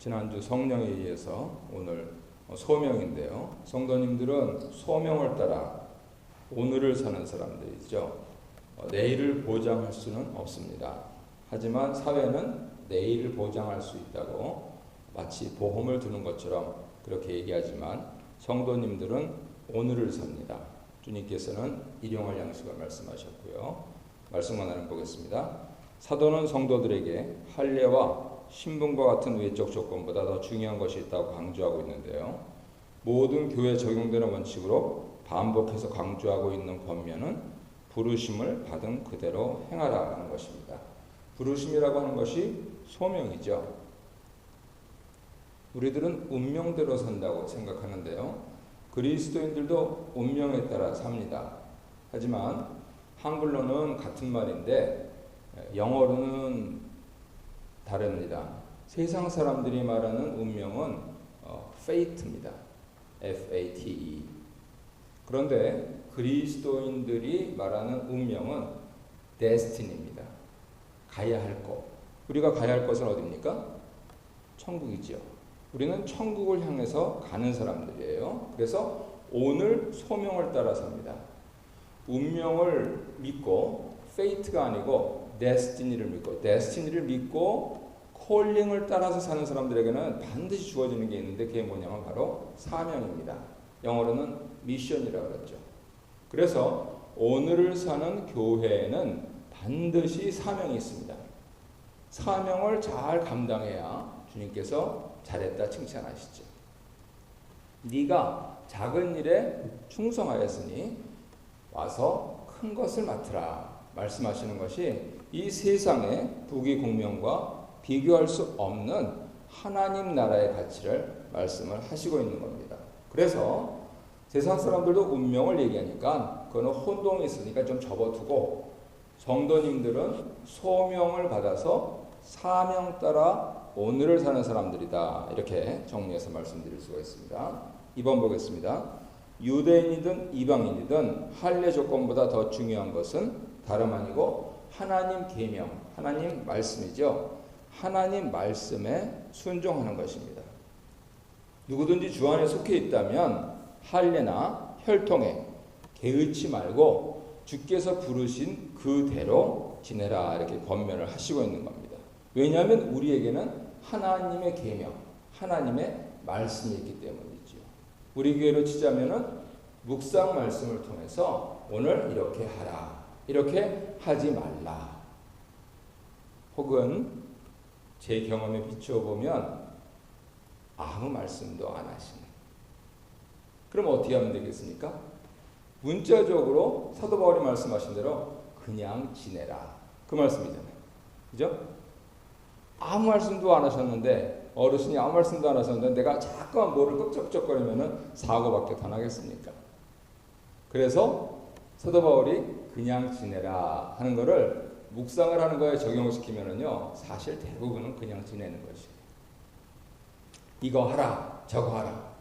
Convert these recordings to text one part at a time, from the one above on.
지난주 성령에 의해서 오늘 소명인데요. 성도님들은 소명을 따라 오늘을 사는 사람들이죠. 내일을 보장할 수는 없습니다. 하지만 사회는 내일을 보장할 수 있다고 마치 보험을 두는 것처럼 그렇게 얘기하지만 성도님들은 오늘을 삽니다. 주님께서는 일용할 양식을 말씀하셨고요. 말씀만 하나 보겠습니다. 사도는 성도들에게 할례와 신분과 같은 외적 조건보다 더 중요한 것이 있다고 강조하고 있는데요. 모든 교회에 적용되는 원칙으로 반복해서 강조하고 있는 권면은 부르심을 받은 그대로 행하라 하는 것입니다. 부르심이라고 하는 것이 소명이죠. 우리들은 운명대로 산다고 생각하는데요. 그리스도인들도 운명에 따라 삽니다. 하지만 한글로는 같은 말인데 영어로는 다릅니다. 세상 사람들이 말하는 운명은 fate입니다. F-A-T-E. 그런데 그리스도인들이 말하는 운명은 destiny입니다. 가야 할 곳. 우리가 가야 할 곳은 어디입니까? 천국이죠. 우리는 천국을 향해서 가는 사람들이에요. 그래서 오늘 소명을 따라 삽니다. 운명을 믿고 fate가 아니고 destiny를 믿고 콜링을 따라서 사는 사람들에게는 반드시 주어지는 게 있는데 그게 뭐냐면 바로 사명입니다. 영어로는 미션이라고 그러죠. 그래서 오늘을 사는 교회에는 반드시 사명이 있습니다. 사명을 잘 감당해야 주님께서 잘했다 칭찬하시죠. 네가 작은 일에 충성하였으니 와서 큰 것을 맡으라 말씀하시는 것이 이 세상의 부귀공명과 비교할 수 없는 하나님 나라의 가치를 말씀을 하시고 있는 겁니다. 그래서 세상 사람들도 운명을 얘기하니까 그거는 혼동이 있으니까 좀 접어두고 성도님들은 소명을 받아서 사명 따라 오늘을 사는 사람들이다. 이렇게 정리해서 말씀드릴 수가 있습니다. 2번 보겠습니다. 유대인이든 이방인이든 할례 조건보다 더 중요한 것은 다름 아니고 하나님 계명, 하나님 말씀이죠. 하나님 말씀에 순종하는 것입니다. 누구든지 주 안에 속해 있다면 할례나 혈통에 개의치 말고 주께서 부르신 그대로 지내라 이렇게 권면을 하시고 있는 겁니다. 왜냐하면 우리에게는 하나님의 계명, 하나님의 말씀이 있기 때문이죠. 우리 교회로 치자면은 묵상 말씀을 통해서 오늘 이렇게 하라, 이렇게 하지 말라. 혹은 제 경험에 비추어 보면 아무 말씀도 안 하시는. 그럼 어떻게 하면 되겠습니까? 문자적으로 사도 바울이 말씀하신 대로 그냥 지내라. 그 말씀이잖아요. 그죠? 아무 말씀도 안 하셨는데 어르신이 아무 말씀도 안 하셨는데 내가 자꾸만 뭐를 끄적끄적거리면 사고밖에 더 나겠습니까? 그래서 사도 바울이 그냥 지내라 하는 거를 묵상을 하는 거에 적용시키면은요, 사실 대부분은 그냥 지내는 것이에요. 이거 하라, 저거 하라.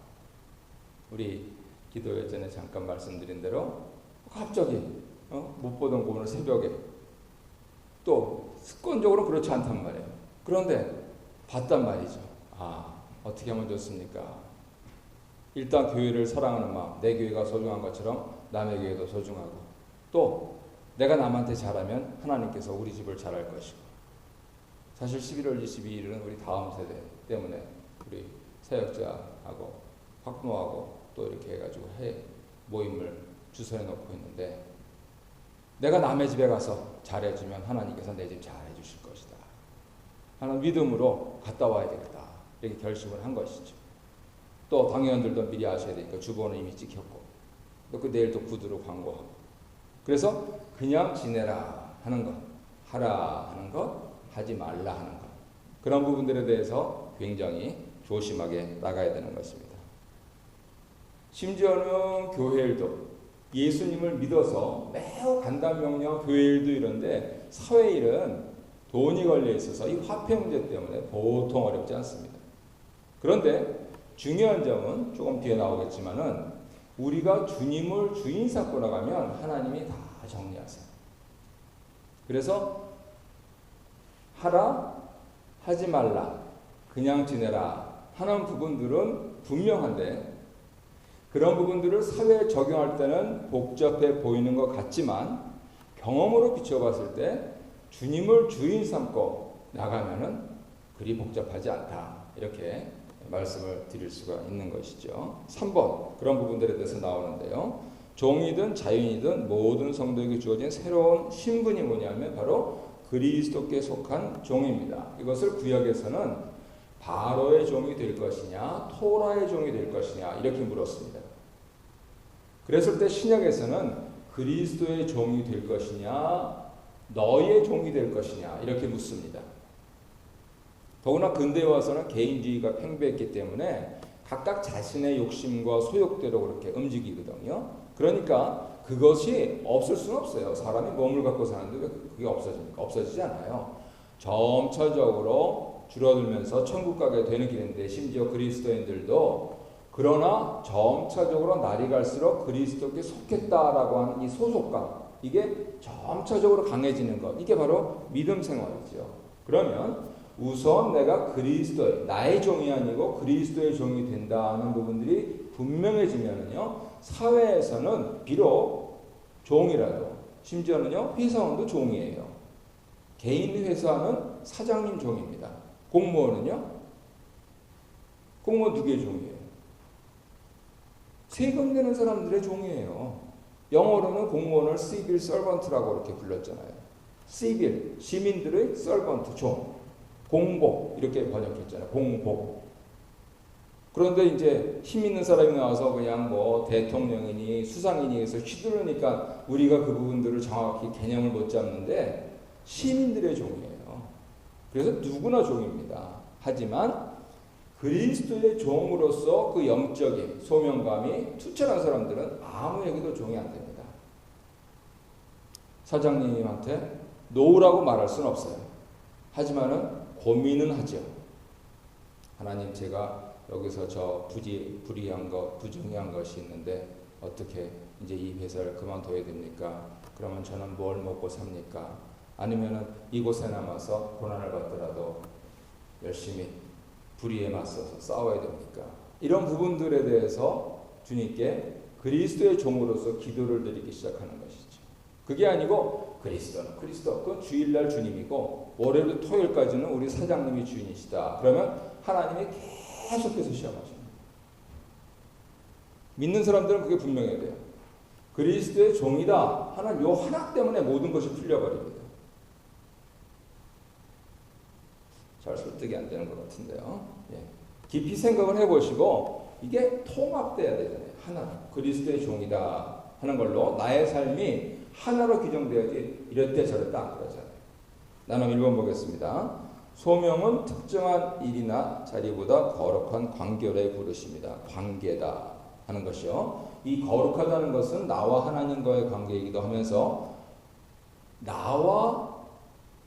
우리 기도회 전에 잠깐 말씀드린 대로 갑자기 못 보던 거 오늘 새벽에 또 습관적으로 그렇지 않단 말이에요. 그런데 봤단 말이죠. 아, 어떻게 하면 좋습니까? 일단 교회를 사랑하는 마음, 내 교회가 소중한 것처럼 남의 교회도 소중하고, 또 내가 남한테 잘하면 하나님께서 우리 집을 잘할 것이고, 사실 11월 22일은 우리 다음 세대 때문에 우리 사역자하고 학부모하고 또 이렇게 해가지고 모임을 주선해 놓고 있는데, 내가 남의 집에 가서 잘해주면 하나님께서 내 집 잘해 주실 것이다 하는 믿음으로 갔다 와야 되겠다 이렇게 결심을 한 것이죠. 또 당회원들도 미리 아셔야 되니까 주보는 이미 찍혔고, 또 그 내일 또 구두로 광고하고, 그래서 그냥 지내라 하는 것, 하라 하는 것, 하지 말라 하는 것, 그런 부분들에 대해서 굉장히 조심하게 나가야 되는 것입니다. 심지어는 교회 일도 예수님을 믿어서 매우 간단명료한 교회 일도 이런데 사회 일은 돈이 걸려 있어서 이 화폐 문제 때문에 보통 어렵지 않습니다. 그런데 중요한 점은 조금 뒤에 나오겠지만은 우리가 주님을 주인 삼고 나가면 하나님이 다 정리하세요. 그래서 하라, 하지 말라, 그냥 지내라 하는 부분들은 분명한데 그런 부분들을 사회에 적용할 때는 복잡해 보이는 것 같지만 경험으로 비춰봤을 때 주님을 주인 삼고 나가면은 그리 복잡하지 않다. 이렇게 말씀을 드릴 수가 있는 것이죠. 3번 그런 부분들에 대해서 나오는데요. 종이든 자유인이든 모든 성도에게 주어진 새로운 신분이 뭐냐면 바로 그리스도께 속한 종입니다. 이것을 구약에서는 바로의 종이 될 것이냐 토라의 종이 될 것이냐 이렇게 물었습니다. 그랬을 때 신약에서는 그리스도의 종이 될 것이냐 너의 종이 될 것이냐 이렇게 묻습니다. 더구나 근대에 와서는 개인주의가 팽배했기 때문에 각각 자신의 욕심과 소욕대로 그렇게 움직이거든요. 그러니까 그것이 없을 수는 없어요. 사람이 몸을 갖고 사는데 왜 그게 없어집니까? 없어지지 않아요. 점차적으로 줄어들면서 천국 가게 되는 길인데 심지어 그리스도인들도 그러나 점차적으로 날이 갈수록 그리스도께 속했다라고 하는 이 소속감 이게 점차적으로 강해지는 것 이게 바로 믿음 생활이죠. 그러면 우선 내가 그리스도의 나의 종이 아니고 그리스도의 종이 된다는 부분들이 분명해지면은요 사회에서는 비록 종이라도 심지어는요 회사원도 종이에요. 개인 회사는 사장님 종입니다. 공무원은요 공무원 누구의 종이에요? 세금 내는 사람들의 종이에요. 영어로는 공무원을 civil servant라고 이렇게 불렀잖아요. civil 시민들의 servant 종 공복 이렇게 번역했잖아요. 공복. 그런데 이제 힘 있는 사람이 나와서 그냥 뭐 대통령이니 수상이니 해서 휘두르니까 우리가 그 부분들을 정확히 개념을 못 잡는데 시민들의 종이에요. 그래서 누구나 종입니다. 하지만 그리스도의 종으로서 그 영적인 소명감이 투철한 사람들은 아무에게도 종이 안 됩니다. 사장님한테 노라고 말할 수는 없어요. 하지만은 고민은 하죠. 하나님 제가 여기서 저 불이한 것, 부정한 것이 있는데 어떻게 이제 이 회사를 그만둬야 됩니까? 그러면 저는 뭘 먹고 삽니까? 아니면은 이곳에 남아서 고난을 받더라도 열심히 불의에 맞서서 싸워야 됩니까? 이런 부분들에 대해서 주님께 그리스도의 종으로서 기도를 드리기 시작하는 것이죠. 그게 아니고 그리스도는 그리스도, 그건 주일날 주님이고 월요일 토요일까지는 우리 사장님이 주인이시다. 그러면 하나님이 계속해서 시험하십니다. 믿는 사람들은 그게 분명해야 돼요. 그리스도의 종이다 하는 요 하나 때문에 모든 것이 풀려버립니다. 잘 설득이 안 되는 것 같은데요. 예. 깊이 생각을 해보시고 이게 통합돼야 되잖아요. 하나 그리스도의 종이다 하는 걸로 나의 삶이 하나로 규정되어야지 이랬대 저랬다 안 그러잖아요. 나는 1번 보겠습니다. 소명은 특정한 일이나 자리보다 거룩한 관계를 부르십니다. 관계다 하는 것이요. 이 거룩하다는 것은 나와 하나님과의 관계이기도 하면서 나와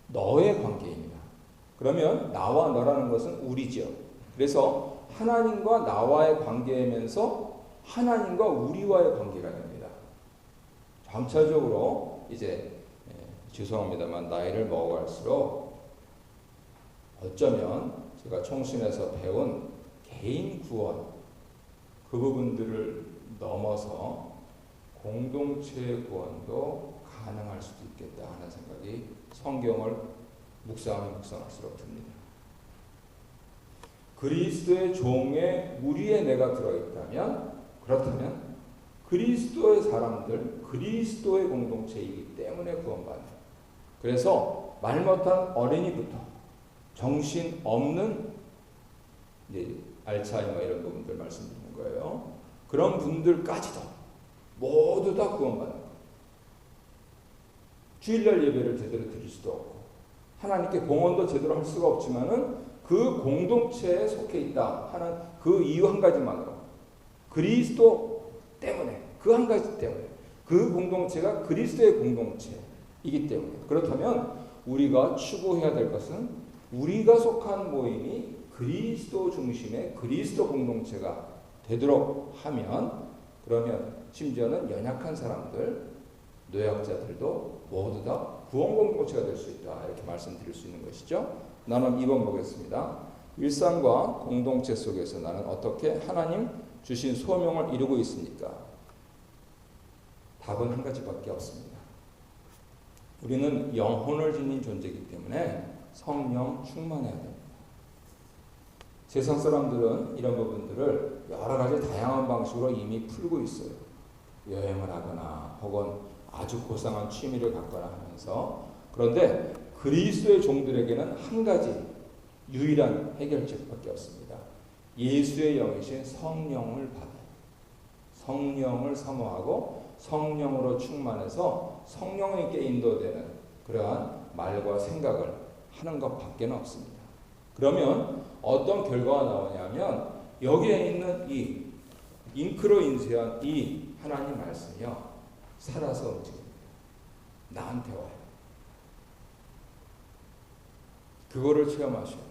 너의 관계입니다. 그러면 나와 너라는 것은 우리죠. 그래서 하나님과 나와의 관계이면서 하나님과 우리와의 관계가 됩니다. 점차적으로 이제 죄송합니다만 나이를 먹어갈수록 어쩌면 제가 총신에서 배운 개인 구원 그 부분들을 넘어서 공동체 구원도 가능할 수도 있겠다 하는 생각이 성경을 묵상하면 묵상할수록 듭니다. 그리스도의 종의 무리에 내가 들어있다면 그렇다면 그리스도의 사람들, 그리스도의 공동체이기 때문에 구원받는. 그래서 말 못한 어린이부터 정신 없는 이제 알츠하이머 이런 부분들 말씀드리는 거예요. 그런 분들까지도 모두 다 구원받는 거예요. 주일날 예배를 제대로 드릴 수도 없고 하나님께 봉헌도 제대로 할 수가 없지만은 그 공동체에 속해 있다 하는 그 이유 한 가지만으로 그리스도 때문에 그 한 가지 때문에 그 공동체가 그리스도의 공동체이기 때문에 그렇다면 우리가 추구해야 될 것은 우리가 속한 모임이 그리스도 중심의 그리스도 공동체가 되도록 하면 그러면 심지어는 연약한 사람들 노약자들도 모두 다 구원 공동체가 될 수 있다 이렇게 말씀드릴 수 있는 것이죠. 나는 2번 보겠습니다. 일상과 공동체 속에서 나는 어떻게 하나님 주신 소명을 이루고 있습니까? 답은 한 가지밖에 없습니다. 우리는 영혼을 지닌 존재이기 때문에 성령 충만해야 됩니다. 세상 사람들은 이런 부분들을 여러 가지 다양한 방식으로 이미 풀고 있어요. 여행을 하거나 혹은 아주 고상한 취미를 갖거나 하면서. 그런데 그리스도의 종들에게는 한 가지 유일한 해결책밖에 없습니다. 예수의 영이신 성령을 받아요. 성령을 사모하고 성령으로 충만해서 성령님께 인도되는 그러한 말과 생각을 하는 것밖에 없습니다. 그러면 어떤 결과가 나오냐면 여기에 있는 이 잉크로 인쇄한 이 하나님 말씀이요, 살아서 움직입니다. 나한테 와요. 그거를 체험하셔야 돼요.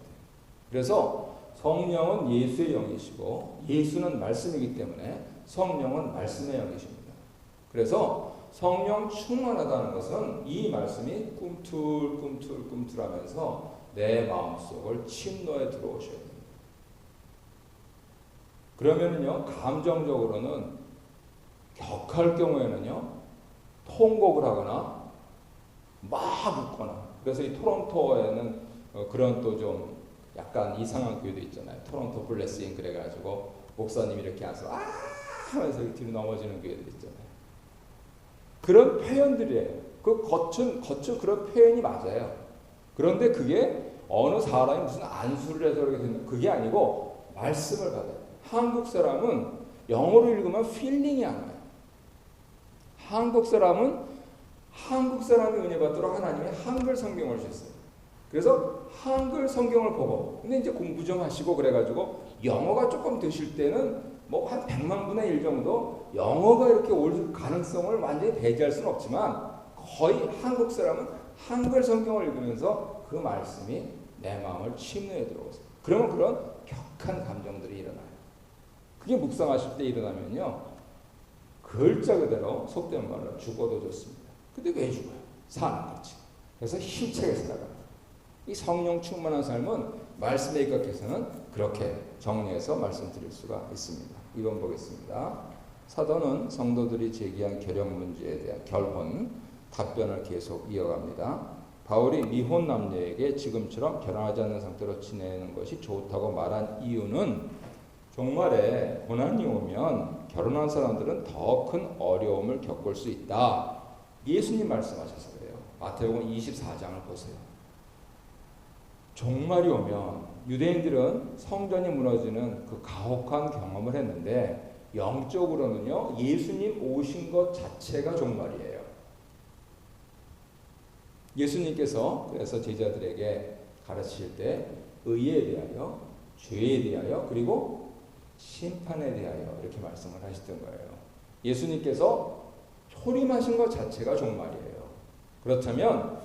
그래서 성령은 예수의 영이시고 예수는 말씀이기 때문에 성령은 말씀의 영이십니다. 그래서 성령 충만하다는 것은 이 말씀이 꿈틀꿈틀꿈틀하면서 내 마음속을 침노에 들어오셔야 됩니다. 그러면은요, 감정적으로는 격할 경우에는요, 통곡을 하거나 막 웃거나. 그래서 이 토론토에는 그런 또 좀 약간 이상한 교회도 있잖아요. 토론토 블레싱 그래가지고 목사님이 이렇게 와서 하면서 뒤로 넘어지는 교회들 있잖아요. 그런 표현들이에요. 그 거친 그런 표현이 맞아요. 그런데 그게 어느 사람이 무슨 안수를 해서 그렇게 되는 그게 아니고 말씀을 받아요. 한국 사람은 영어로 읽으면 필링이 안 와요. 한국 사람이 은혜 받도록 하나님이 한글 성경을 주셨어요. 그래서 한글 성경을 보고, 근데 이제 공부 좀 하시고 그래가지고 영어가 조금 되실 때는 뭐 한 100만 분의 1 정도 영어가 이렇게 올 가능성을 완전히 배제할 수는 없지만 거의 한국 사람은 한글 성경을 읽으면서 그 말씀이 내 마음을 침노에 들어오세요. 그러면 그런 격한 감정들이 일어나요. 그게 묵상하실 때 일어나면요, 글자 그대로 속된 말로 죽어도 좋습니다. 근데 왜 죽어요? 사는 거지. 그래서 힘차게 살아가요. 이 성령 충만한 삶은 말씀에 입각해서는 그렇게 정리해서 말씀드릴 수가 있습니다. 2번 보겠습니다. 사도는 성도들이 제기한 결혼 문제에 대한 결혼 답변을 계속 이어갑니다. 바울이 미혼 남녀에게 지금처럼 결혼하지 않는 상태로 지내는 것이 좋다고 말한 이유는 종말에 고난이 오면 결혼한 사람들은 더 큰 어려움을 겪을 수 있다. 예수님 말씀하셔서 그래요. 마태복음 24장을 보세요. 종말이 오면 유대인들은 성전이 무너지는 그 가혹한 경험을 했는데 영적으로는요, 예수님 오신 것 자체가 종말이에요. 예수님께서 그래서 제자들에게 가르치실 때 의에 대하여, 죄에 대하여, 그리고 심판에 대하여 이렇게 말씀을 하시던 거예요. 예수님께서 초림하신 것 자체가 종말이에요. 그렇다면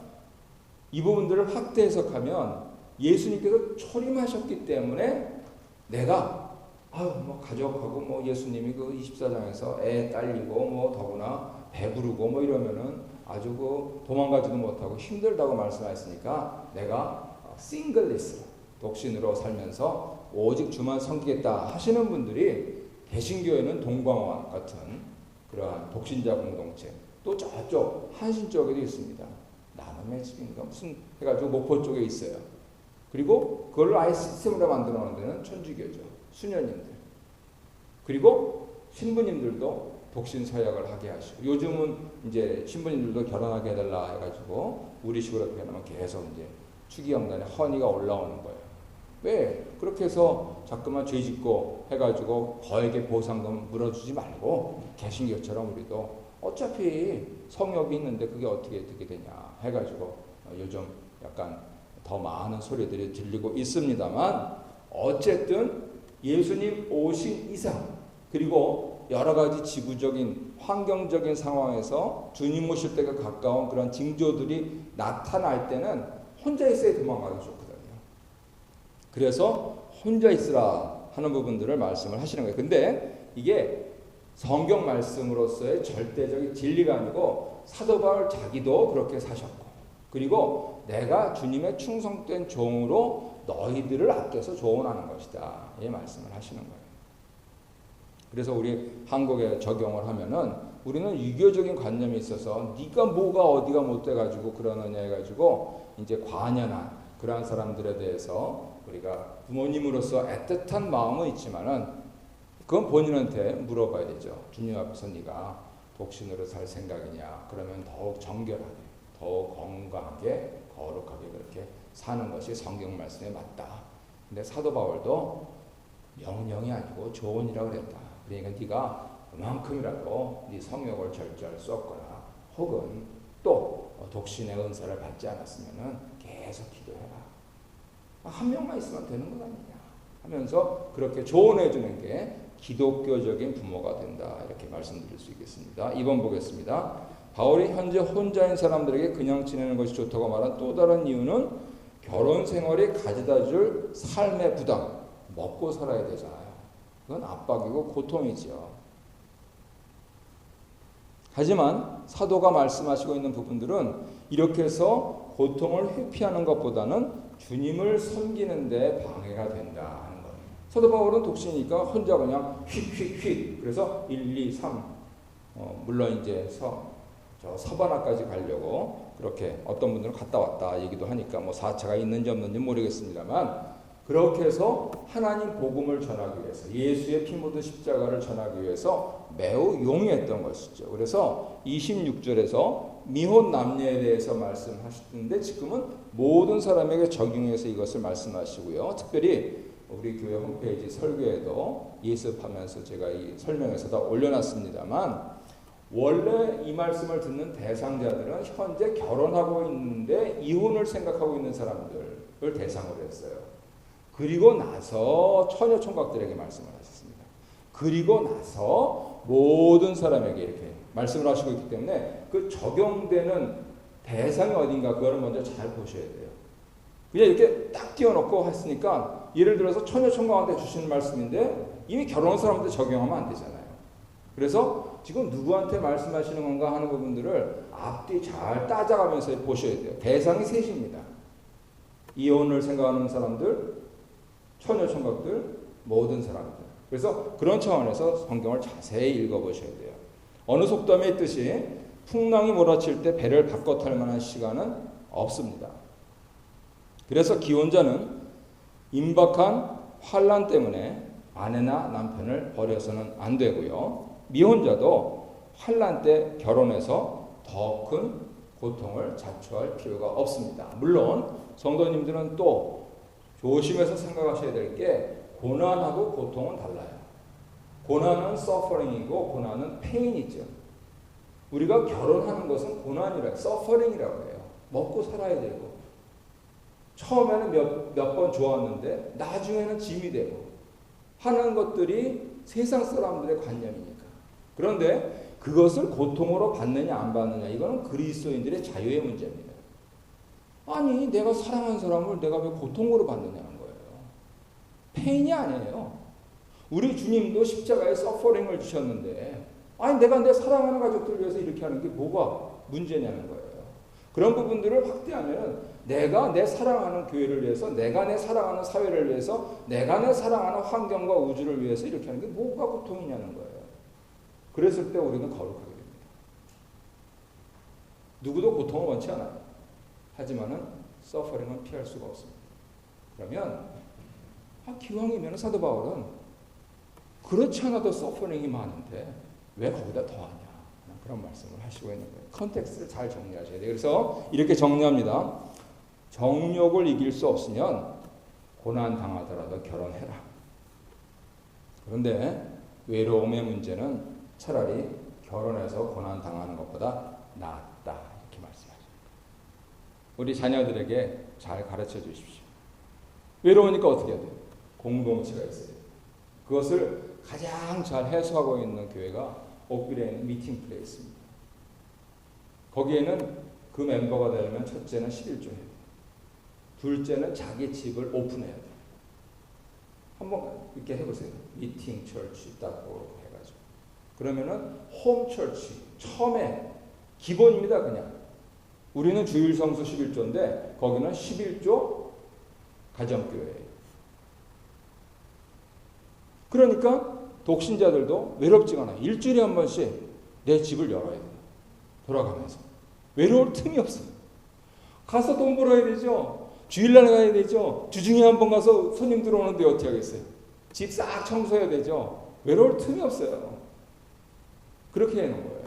이 부분들을 확대 해석하면 예수님께서 초림하셨기 때문에 내가 뭐 가족하고 뭐 예수님이 그 24장에서 애 딸리고 뭐 더구나 배부르고 뭐 이러면은 아주 그 도망가지도 못하고 힘들다고 말씀하셨으니까 내가 싱글리스 독신으로 살면서 오직 주만 섬기겠다 하시는 분들이 개신교회는 동방원 같은 그러한 독신자 공동체, 또 저쪽 한신 쪽에도 있습니다. 나눔의 집인가 무슨 해가지고 목포 쪽에 있어요. 그리고 그걸 아예 시스템으로 만들어 놓은 데는 천주교죠. 수녀님들. 그리고 신부님들도 독신 서약을 하게 하시고, 요즘은 이제 신부님들도 결혼하게 해달라 해가지고 우리식으로 표현하면 계속 이제 추기경단에 헌의가 올라오는 거예요. 왜? 그렇게 해서 자꾸만 죄 짓고 해가지고 거액의 보상금 물어주지 말고 개신교처럼 우리도 어차피 성욕이 있는데 그게 어떻게 되냐 해가지고 요즘 약간 더 많은 소리들이 들리고 있습니다만, 어쨌든 예수님 오신 이상, 그리고 여러 가지 지구적인 환경적인 상황에서 주님 오실 때가 가까운 그런 징조들이 나타날 때는 혼자 있어야 도망가기 좋거든요. 그래서 혼자 있으라 하는 부분들을 말씀을 하시는 거예요. 근데 이게 성경 말씀으로서의 절대적인 진리가 아니고 사도 바울 자기도 그렇게 사셨고, 그리고 내가 주님의 충성된 종으로 너희들을 아껴서 조언하는 것이다. 이 말씀을 하시는 거예요. 그래서 우리 한국에 적용을 하면은 우리는 유교적인 관념이 있어서 네가 뭐가 어디가 못돼 가지고 그러느냐 해 가지고 이제 관연한 그러한 사람들에 대해서 우리가 부모님으로서 애틋한 마음은 있지만은 그건 본인한테 물어봐야 되죠. 주님 앞에서 네가 독신으로 살 생각이냐? 그러면 더욱 정결하게, 더욱 건강하게, 거룩하게 그렇게 사는 것이 성경 말씀에 맞다. 근데 사도 바울도 명령이 아니고 조언이라고 그랬다. 그러니까 네가 그만큼이라도 네 성욕을 절절 쏟거나 혹은 또 독신의 은사를 받지 않았으면은 계속 기도해라. 한 명만 있으면 되는 것 아니냐 하면서 그렇게 조언해 주는 게 기독교적인 부모가 된다. 이렇게 말씀드릴 수 있겠습니다. 2번 보겠습니다. 바울이 현재 혼자인 사람들에게 그냥 지내는 것이 좋다고 말한 또 다른 이유는 결혼 생활이 가져다 줄 삶의 부담, 먹고 살아야 되잖아요. 그건 압박이고 고통이죠. 하지만 사도가 말씀하시고 있는 부분들은 이렇게 해서 고통을 회피하는 것보다는 주님을 섬기는 데 방해가 된다 하는 거예요. 사도 바울은 독신이니까 혼자 그냥 휙휙휙 그래서 1, 2, 3 물론 이제 저 서바나까지 가려고 그렇게 어떤 분들은 갔다 왔다 얘기도 하니까 뭐 4차가 있는지 없는지 모르겠습니다만 그렇게 해서 하나님 복음을 전하기 위해서 예수의 피 묻은 십자가를 전하기 위해서 매우 용이했던 것이죠. 그래서 26절에서 미혼 남녀에 대해서 말씀하시는데 지금은 모든 사람에게 적용해서 이것을 말씀하시고요. 특별히 우리 교회 홈페이지 설교에도 예습하면서 제가 이 설명에서 다 올려놨습니다만 원래 이 말씀을 듣는 대상자들은 현재 결혼하고 있는데 이혼을 생각하고 있는 사람들을 대상으로 했어요. 그리고 나서 처녀 총각들에게 말씀을 하셨습니다. 그리고 나서 모든 사람에게 이렇게 말씀을 하시고 있기 때문에 그 적용되는 대상이 어딘가 그거를 먼저 잘 보셔야 돼요. 그냥 이렇게 딱 띄워놓고 했으니까 예를 들어서 처녀 총각한테 주시는 말씀인데 이미 결혼한 사람한테 적용하면 안 되잖아요. 그래서 지금 누구한테 말씀하시는 건가 하는 부분들을 앞뒤 잘 따져가면서 보셔야 돼요. 대상이 셋입니다. 이혼을 생각하는 사람들, 처녀 총각들, 모든 사람들. 그래서 그런 차원에서 성경을 자세히 읽어보셔야 돼요. 어느 속담에 있듯이 풍랑이 몰아칠 때 배를 바꿔 탈 만한 시간은 없습니다. 그래서 기혼자는 임박한 환난 때문에 아내나 남편을 버려서는 안 되고요. 미혼자도 환난 때 결혼해서 더 큰 고통을 자초할 필요가 없습니다. 물론 성도님들은 또 조심해서 생각하셔야 될 게 고난하고 고통은 달라요. 고난은 suffering이고 고난은 pain이죠. 우리가 결혼하는 것은 고난이라 suffering이라고 해요. 먹고 살아야 되고 처음에는 몇 번 좋았는데 나중에는 짐이 되고 하는 것들이 세상 사람들의 관념이니까. 그런데 그것을 고통으로 받느냐 안 받느냐 이거는 그리스도인들의 자유의 문제입니다. 아니 내가 사랑하는 사람을 내가 왜 고통으로 받느냐는 거예요. 페인이 아니에요. 우리 주님도 십자가에 서퍼링을 주셨는데 아니 내가 내 사랑하는 가족들을 위해서 이렇게 하는 게 뭐가 문제냐는 거예요. 그런 부분들을 확대하면 내가 내 사랑하는 교회를 위해서 내가 내 사랑하는 사회를 위해서 내가 내 사랑하는 환경과 우주를 위해서 이렇게 하는 게 뭐가 고통이냐는 거예요. 그랬을 때 우리는 거룩하게 됩니다. 누구도 고통을 원치 않아요. 하지만은 서퍼링은 피할 수가 없습니다. 그러면 기왕이면 사도 바울은 그렇지 않아도 서퍼링이 많은데 왜 거기다 더하냐 그런 말씀을 하시고 있는 거예요. 컨텍스트를 잘 정리하셔야 돼요. 그래서 이렇게 정리합니다. 정욕을 이길 수 없으면 고난 당하더라도 결혼해라. 그런데 외로움의 문제는 차라리 결혼해서 고난 당하는 것보다 낫다 이렇게 말씀하십니다. 우리 자녀들에게 잘 가르쳐 주십시오. 외로우니까 어떻게 해야 돼요? 공동체가 있어요. 그것을 가장 잘 해소하고 있는 교회가 옥빌에 있는 미팅 플레이스입니다. 거기에는 그 멤버가 되려면 첫째는 11조 해야 돼요. 둘째는 자기 집을 오픈해야 돼요. 한번 이렇게 해보세요. 미팅 철치 딱 해가지고 그러면은 홈 철치 처음에 기본입니다. 그냥 우리는 주일 성수 11조인데 거기는 11조 가정교회예요. 그러니까 독신자들도 외롭지가 않아요. 일주일에 한 번씩 내 집을 열어야 돼요. 돌아가면서. 외로울 틈이 없어요. 가서 돈 벌어야 되죠. 주일날 가야 되죠. 주중에 한 번 가서 손님 들어오는데 어떻게 하겠어요. 집 싹 청소해야 되죠. 외로울 틈이 없어요. 그렇게 해놓은 거예요.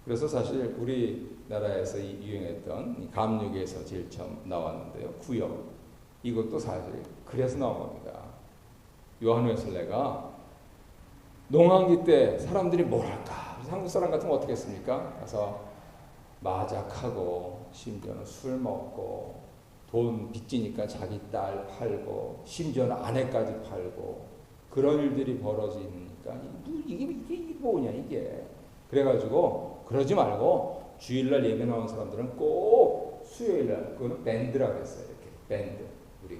그래서 사실 우리나라에서 유행했던 감리교에서 제일 처음 나왔는데요. 구역. 이것도 사실 그래서 나온 겁니다. 요한 웨슬레가 농한기 때 사람들이 뭘 할까? 한국 사람 같으면 어떻게 했습니까? 가서 마작하고 심지어는 술 먹고 돈 빚지니까 자기 딸 팔고 심지어는 아내까지 팔고 그런 일들이 벌어지니까 이게 뭐냐 이게. 그래가지고 그러지 말고 주일날 예배 나온 사람들은 꼭 수요일날 그거는 밴드라고 했어요. 이렇게 밴드. 우리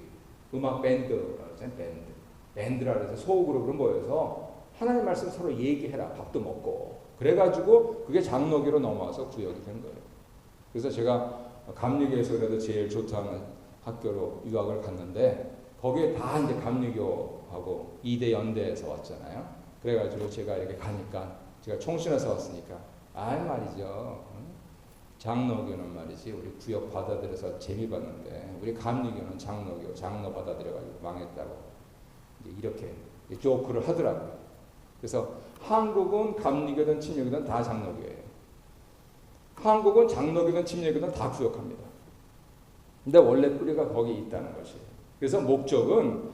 음악 밴드라고 하잖아요. 밴드라 그래서 소그룹으로 모여서 하나님 말씀 서로 얘기해라. 밥도 먹고. 그래가지고 그게 장로교로 넘어와서 구역이 된 거예요. 그래서 제가 감리교에서 그래도 제일 좋다는 학교로 유학을 갔는데 거기에 다 이제 감리교하고 이대 연대에서 왔잖아요. 그래가지고 제가 이렇게 가니까 제가 총신에서 왔으니까 말이죠. 장로교는 말이지 우리 구역 받아들여서 재미 봤는데 우리 감리교는 장로교 장로 받아들여가지고 망했다고 이렇게 조크를 하더라고요. 그래서 한국은 감리교든 침례교든 다 장로교예요. 한국은 장로교든 침례교든 다 구역합니다. 근데 원래 뿌리가 거기 있다는 것이에요. 그래서 목적은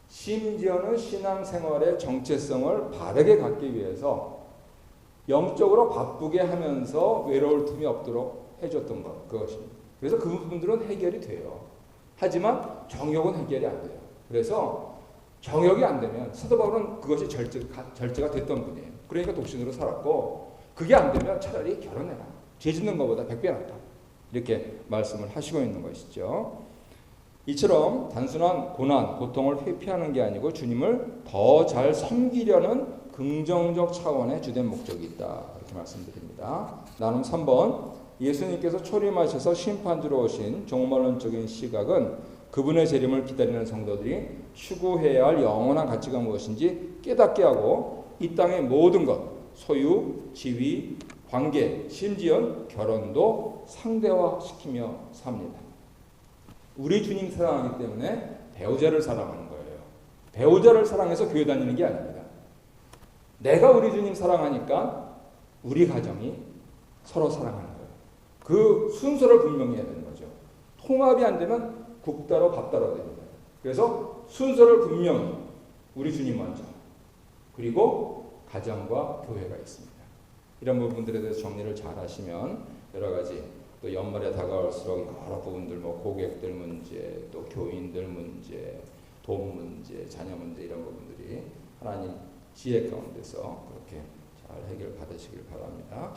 심지어는 신앙생활의 정체성을 바르게 갖기 위해서 영적으로 바쁘게 하면서 외로울 틈이 없도록 해줬던 것, 그것입니다. 그래서 그 부분들은 해결이 돼요. 하지만 정욕은 해결이 안 돼요. 그래서 정욕이 안 되면 사도 바울은 그것이 절제가 됐던 분이에요. 그러니까 독신으로 살았고 그게 안 되면 차라리 결혼해라. 죄 짓는 것보다 100배 낫다. 이렇게 말씀을 하시고 있는 것이죠. 이처럼 단순한 고난, 고통을 회피하는 게 아니고 주님을 더 잘 섬기려는 긍정적 차원의 주된 목적이 있다. 이렇게 말씀드립니다. 나눔 3번. 예수님께서 초림하셔서 심판주로 오신 종말론적인 시각은 그분의 재림을 기다리는 성도들이 추구해야 할 영원한 가치가 무엇인지 깨닫게 하고 이 땅의 모든 것, 소유, 지위, 관계, 심지어 결혼도 상대화시키며 삽니다. 우리 주님 사랑하기 때문에 배우자를 사랑하는 거예요. 배우자를 사랑해서 교회 다니는 게 아닙니다. 내가 우리 주님 사랑하니까 우리 가정이 서로 사랑하는 거예요. 그 순서를 분명히 해야 되는 거죠. 통합이 안 되면 국 따로 밥 따로 됩니다. 그래서 순서를 분명히 우리 주님 먼저 그리고 가정과 교회가 있습니다. 이런 부분들에 대해서 정리를 잘 하시면 여러 가지 또 연말에 다가올수록 여러 부분들 뭐 고객들 문제 또 교인들 문제 돈 문제 자녀 문제 이런 부분들이 하나님 지혜 가운데서 그렇게 잘 해결 받으시길 바랍니다.